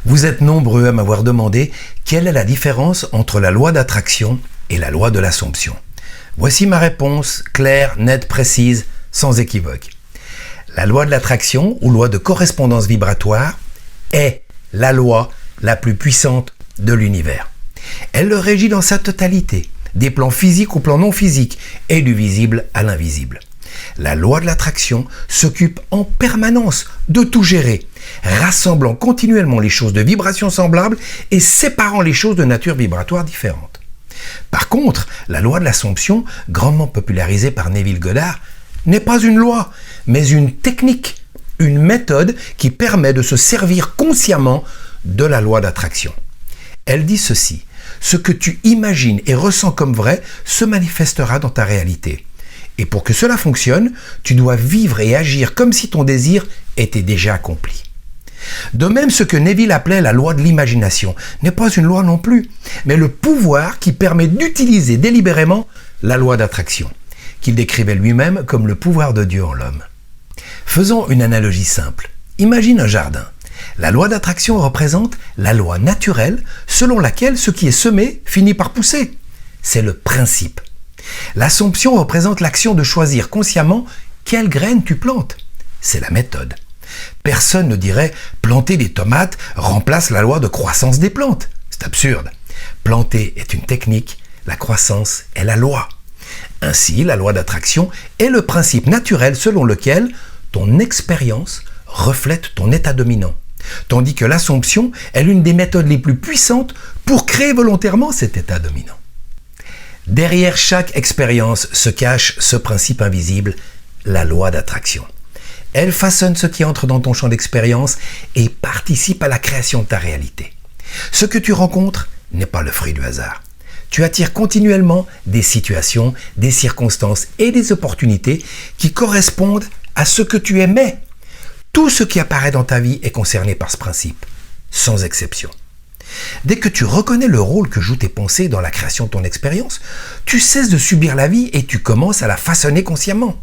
Vous êtes nombreux à m'avoir demandé quelle est la différence entre la loi d'attraction et la loi de l'Assomption. Voici ma réponse, claire, nette, précise, sans équivoque. La loi de l'attraction, ou loi de correspondance vibratoire, est la loi la plus puissante de l'univers. Elle le régit dans sa totalité, des plans physiques aux plans non physiques et du visible à l'invisible. La loi de l'attraction s'occupe en permanence de tout gérer, rassemblant continuellement les choses de vibration semblables et séparant les choses de nature vibratoire différente. Par contre, la loi de l'Assomption, grandement popularisée par Neville Goddard, n'est pas une loi, mais une technique, une méthode qui permet de se servir consciemment de la loi d'attraction. Elle dit ceci: ce que tu imagines et ressens comme vrai se manifestera dans ta réalité. Et pour que cela fonctionne, tu dois vivre et agir comme si ton désir était déjà accompli. De même, ce que Neville appelait la loi de l'imagination n'est pas une loi non plus, mais le pouvoir qui permet d'utiliser délibérément la loi d'attraction, qu'il décrivait lui-même comme le pouvoir de Dieu en l'homme. Faisons une analogie simple. Imagine un jardin. La loi d'attraction représente la loi naturelle selon laquelle ce qui est semé finit par pousser. C'est le principe. L'Assomption représente l'action de choisir consciemment quelle graine tu plantes. C'est la méthode. Personne ne dirait « planter des tomates remplace la loi de croissance des plantes ». C'est absurde. Planter est une technique, la croissance est la loi. Ainsi, la loi d'attraction est le principe naturel selon lequel ton expérience reflète ton état dominant, tandis que l'Assomption est l'une des méthodes les plus puissantes pour créer volontairement cet état dominant. Derrière chaque expérience se cache ce principe invisible, la loi d'attraction. Elle façonne ce qui entre dans ton champ d'expérience et participe à la création de ta réalité. Ce que tu rencontres n'est pas le fruit du hasard. Tu attires continuellement des situations, des circonstances et des opportunités qui correspondent à ce que tu aimais. Tout ce qui apparaît dans ta vie est concerné par ce principe, sans exception. Dès que tu reconnais le rôle que jouent tes pensées dans la création de ton expérience, tu cesses de subir la vie et tu commences à la façonner consciemment.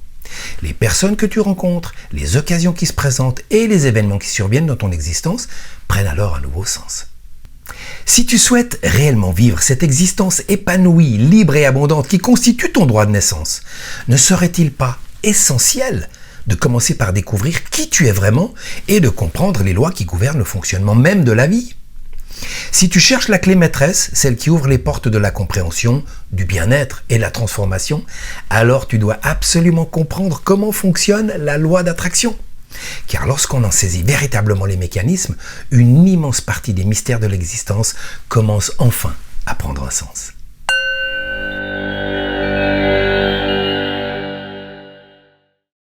Les personnes que tu rencontres, les occasions qui se présentent et les événements qui surviennent dans ton existence prennent alors un nouveau sens. Si tu souhaites réellement vivre cette existence épanouie, libre et abondante qui constitue ton droit de naissance, ne serait-il pas essentiel de commencer par découvrir qui tu es vraiment et de comprendre les lois qui gouvernent le fonctionnement même de la vie? Si tu cherches la clé maîtresse, celle qui ouvre les portes de la compréhension, du bien-être et de la transformation, alors tu dois absolument comprendre comment fonctionne la loi d'attraction. Car lorsqu'on en saisit véritablement les mécanismes, une immense partie des mystères de l'existence commence enfin à prendre un sens.